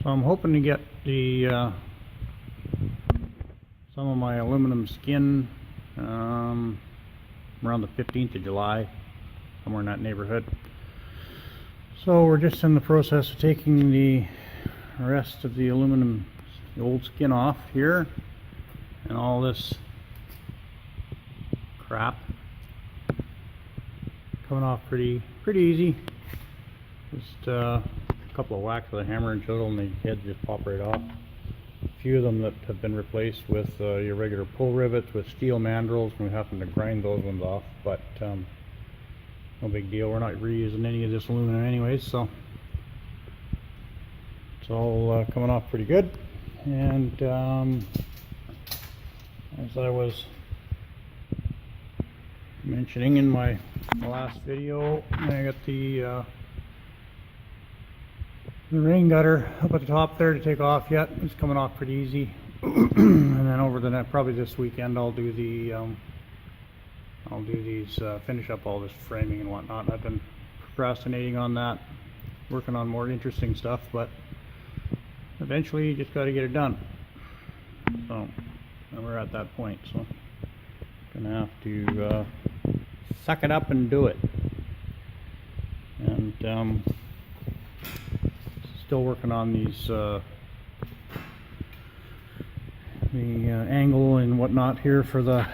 So I'm hoping to get the some of my aluminum skin around the 15th of July, somewhere in that neighborhood. So we're just in the process of taking the rest of the aluminum, the old skin off here, and all this crap coming off pretty easy. Just a couple of whacks with a hammer and chisel and the heads just pop right off. A few of them that have been replaced with your regular pull rivets with steel mandrels, and we happen to grind those ones off, but no big deal. We're not reusing any of this aluminum anyways, so it's all coming off pretty good. And as I was mentioning in my last video, I got the rain gutter up at the top there to take off yet. It's coming off pretty easy. And then over the next, probably this weekend, I'll do the finish up all this framing and whatnot. I've been procrastinating on that, working on more interesting stuff, but eventually you just got to get it done. So we're at that point, so gonna have to suck it up and do it. And still working on these the angle and whatnot here for the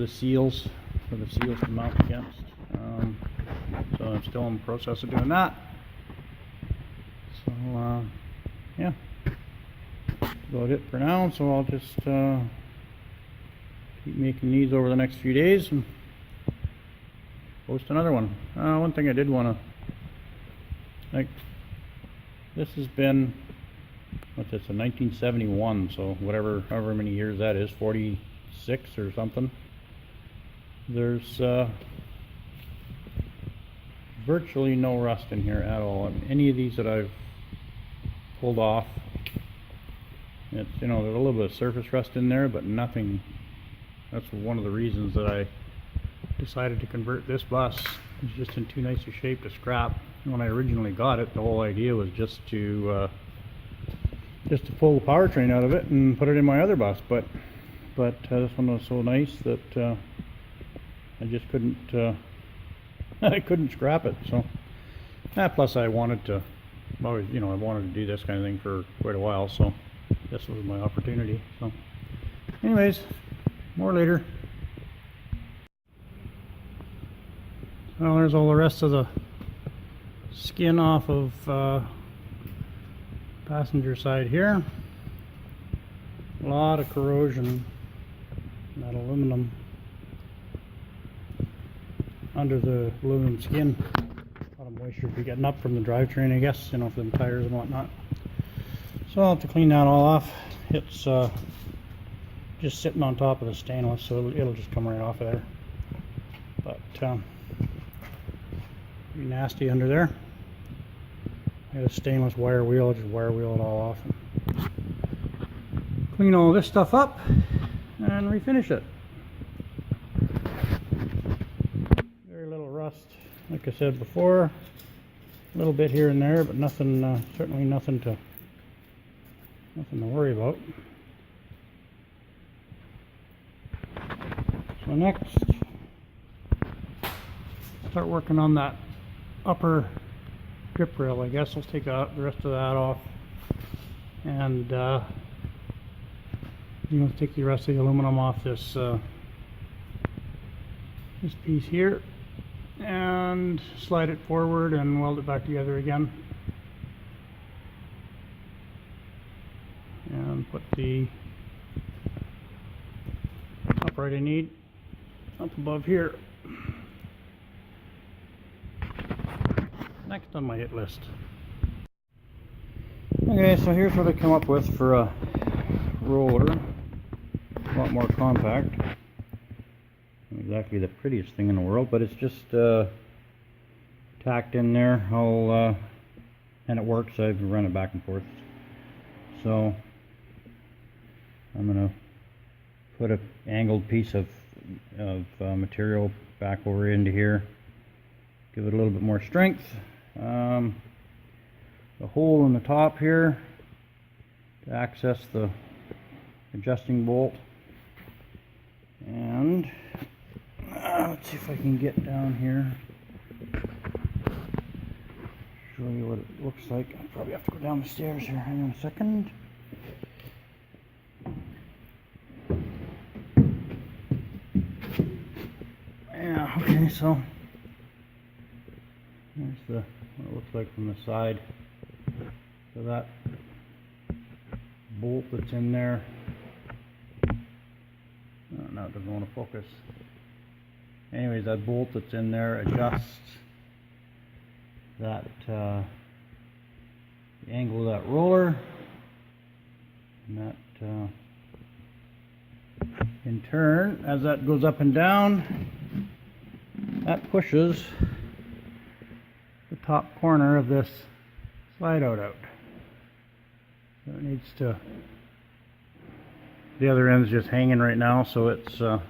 seals to mount against. So I'm still in the process of doing that. So yeah, that's about it for now. So I'll just keep making these over the next few days and post another one. One thing I did want to, this has been, what's this, a 1971, so however many years that is, 46 or something. There's virtually no rust in here at all. Any of these that I've pulled off, it's, there's a little bit of surface rust in there, but nothing. That's one of the reasons that I decided to convert this bus. It's just in too nice a shape to scrap. When I originally got it, the whole idea was just to pull the powertrain out of it and put it in my other bus, but this one was so nice that I just couldn't I couldn't scrap it. So plus I wanted to always, I wanted to do this kind of thing for quite a while, so this was my opportunity. So anyways, more later. Well, there's all the rest of the skin off of passenger side here. A lot of corrosion in that aluminum under the aluminum skin. A lot of moisture be getting up from the drivetrain, I guess, from the tires and whatnot. So I'll have to clean that all off. It's just sitting on top of the stainless, so it'll just come right off of there. But pretty nasty under there. I got a stainless wire wheel, just wire wheel it all off. Clean all this stuff up and refinish it. Very little rust, like I said before. A little bit here and there, but nothing, certainly nothing to worry about. So next, start working on that upper grip rail. I guess let's take the rest of that off, and take the rest of the aluminum off this this piece here, and slide it forward and weld it back together again, and put the upright I need up above here. Next on my hit list. Okay, so here's what I come up with for a roller. A lot more compact. Not exactly the prettiest thing in the world, but it's just tacked in there. And it works. I've run it back and forth. So I'm gonna put an angled piece of material back over into here. Give it a little bit more strength. The hole in the top here to access the adjusting bolt. And let's see if I can get down here, show you what it looks like. I probably have to go down the stairs here. Hang on a second. Yeah, okay, so there's what it looks like from the side. So that bolt that's in there, no, it doesn't want to focus. Anyways, that bolt that's in there adjusts that the angle of that roller, and that in turn, as that goes up and down, that pushes the top corner of this slideout out. So it needs to, the other end is just hanging right now, so it's not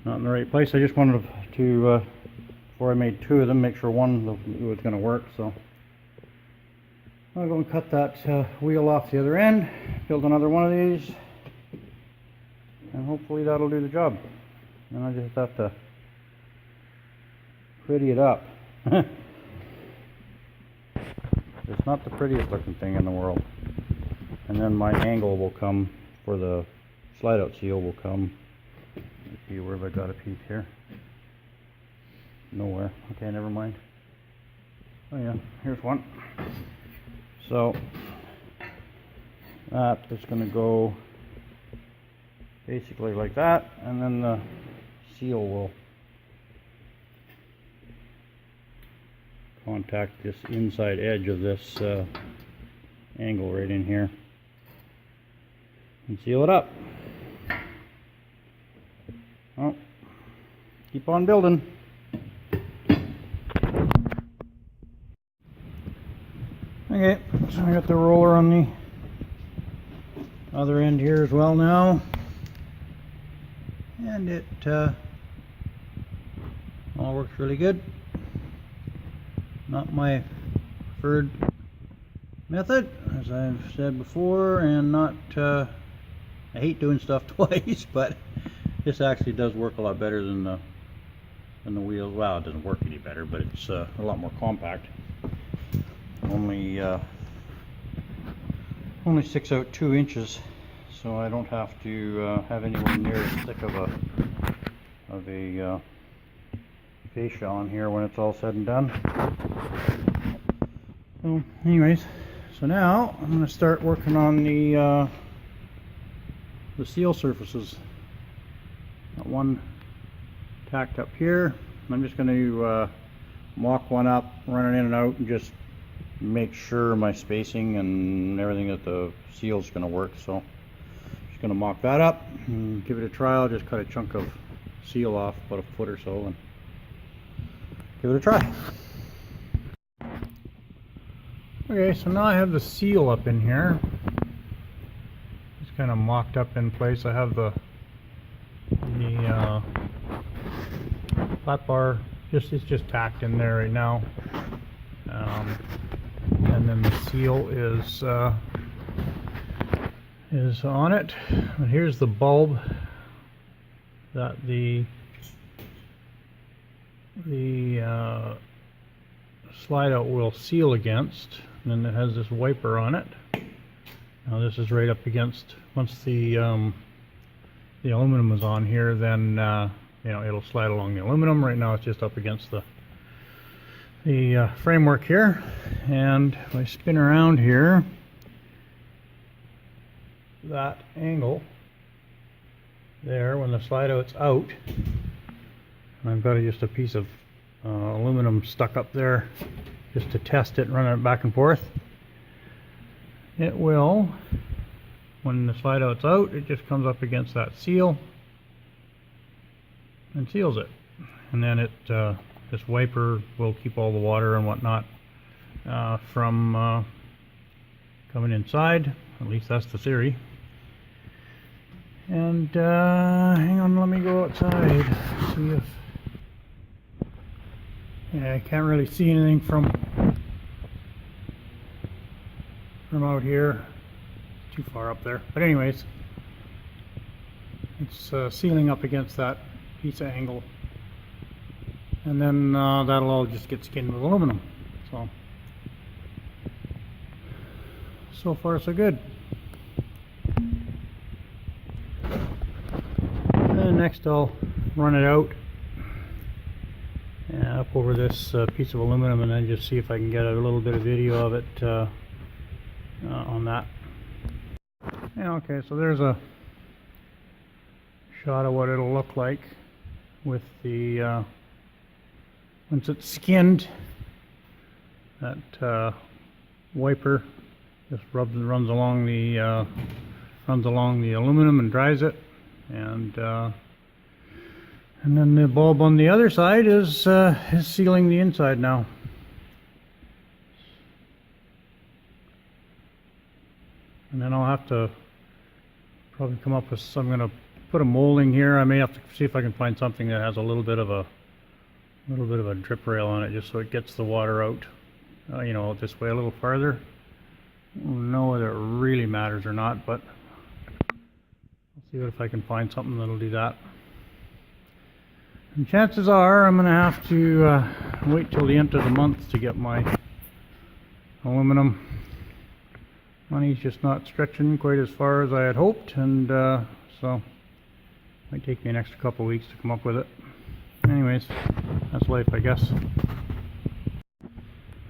in the right place. I just wanted to before I made two of them, make sure one was going to work. So I'll go and cut that wheel off the other end, build another one of these, and hopefully that'll do the job. And I just have to pretty it up. It's not the prettiest looking thing in the world. And then my angle will come for the slide out seal will come. Let's see, where have I got a piece here? Nowhere. Okay, never mind. Oh yeah, here's one. So that is going to go basically like that, and then the seal will contact this inside edge of this angle right in here and seal it up. Well, keep on building. Okay, so I got the roller on the other end here as well now, and it all works really good. Not my preferred method, as I've said before, and not I hate doing stuff twice, but this actually does work a lot better than the wheels. Well, it doesn't work any better, but it's a lot more compact. Only 6 out 2 inches, so I don't have to have anywhere near as thick of a fascia on here when it's all said and done. So anyways, so now I'm going to start working on the seal surfaces. Got one tacked up here. I'm just going to mock one up, run it in and out, and just make sure my spacing and everything that the seal is going to work. So just going to mock that up and give it a trial. Just cut a chunk of seal off, about a foot or so, and give it a try. Okay, so now I have the seal up in here. It's kind of mocked up in place. I have the flat bar it's just tacked in there right now, and then the seal is on it. And here's the bulb that the slide out will seal against, and then it has this wiper on it. Now this is right up against, once the aluminum is on here, then you know, it'll slide along the aluminum. Right now it's just up against the framework here, and if I spin around here, that angle there, when the slide out's out, and I've got just a piece of aluminum stuck up there just to test it and run it back and forth. It will, when the slide out's out, it just comes up against that seal and seals it. And then it this wiper will keep all the water and whatnot from coming inside. At least that's the theory. And hang on, let me go outside, see if, yeah, I can't really see anything from out here. too far up there. But anyways, it's sealing up against that piece of angle. And then that'll all just get skinned with aluminum. So far so good. And next I'll run it out up over this piece of aluminum, and then just see if I can get a little bit of video of it on that. Yeah, okay, so there's a shot of what it'll look like with the once it's skinned. That wiper just runs along the aluminum and dries it, and then the bulb on the other side is sealing the inside now. And then I'll have to probably come up with some. I'm going to put a molding here. I may have to see if I can find something that has a little bit of a drip rail on it, just so it gets the water out. You know, this way a little farther. I don't know whether it really matters or not, but I'll see if I can find something that'll do that. And chances are I'm going to have to wait till the end of the month to get my aluminum. Money's just not stretching quite as far as I had hoped, and so it might take me an extra couple of weeks to come up with it. Anyways, that's life, I guess.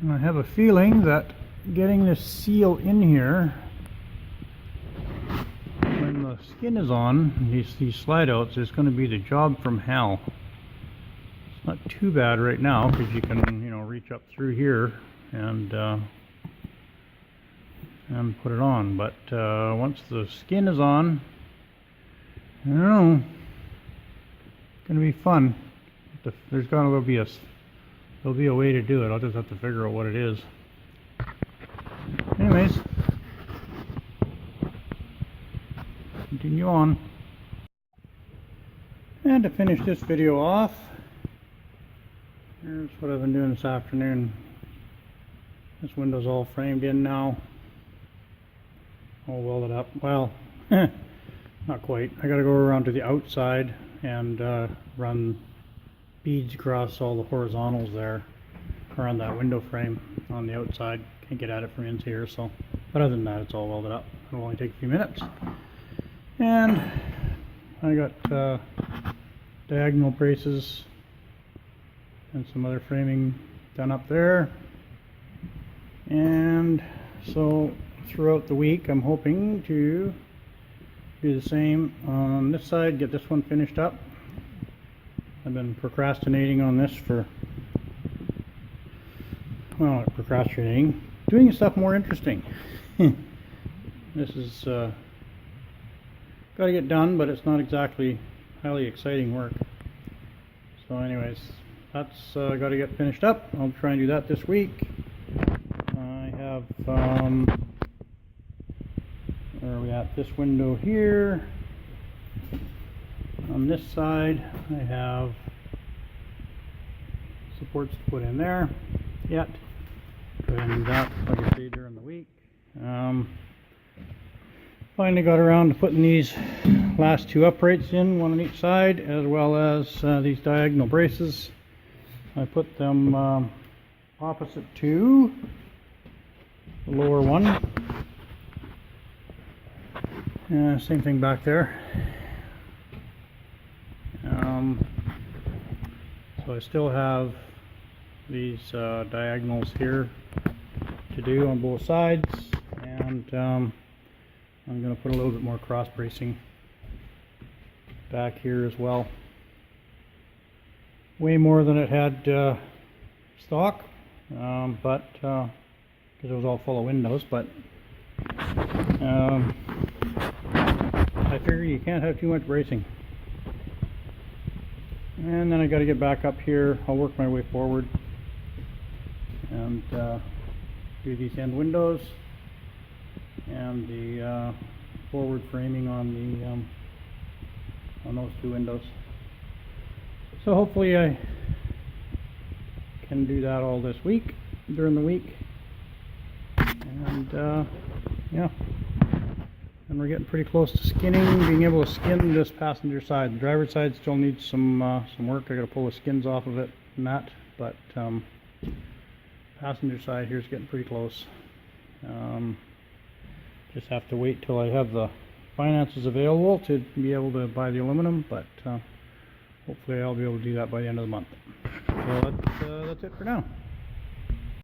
And I have a feeling that getting this seal in here, when the skin is on, these slide outs, is going to be the job from hell. It's not too bad right now because you can, you know, reach up through here and put it on. But once the skin is on, I don't know, it's going to be fun. There's going to be there'll be a way to do it. I'll just have to figure out what it is. Anyways, continue on. And to finish this video off, here's what I've been doing this afternoon. This window's all framed in now, all welded up. Well, not quite. I got to go around to the outside and run beads across all the horizontals there around that window frame on the outside. Can't get at it from in here, so. But other than that, it's all welded up. It'll only take a few minutes. And I got diagonal braces and some other framing done up there. And so throughout the week, I'm hoping to do the same on this side, get this one finished up. I've been procrastinating on this for, well, not procrastinating, doing stuff more interesting. This is got to get done, but it's not exactly highly exciting work. So anyways, that's got to get finished up. I'll try and do that this week. I have, where are we at? This window here. On this side, I have supports to put in there yet. Going to do that, like I say, during the week. Finally got around to putting these last two uprights in, one on each side, as well as these diagonal braces. I put them opposite to the lower one. Same thing back there. So I still have these diagonals here to do on both sides, and I'm going to put a little bit more cross bracing back here as well. Way more than it had stock, but because it was all full of windows, but I figure you can't have too much bracing. And then I got to get back up here. I'll work my way forward and do these end windows and the forward framing on the on those two windows. So hopefully I can do that all this week, during the week. And yeah, And we're getting pretty close to skinning, being able to skin this passenger side. The driver's side still needs some work. I got to pull the skins off of it and that, but passenger side here is getting pretty close. Just have to wait till I have the finances available to be able to buy the aluminum, but hopefully I'll be able to do that by the end of the month. So that's it for now.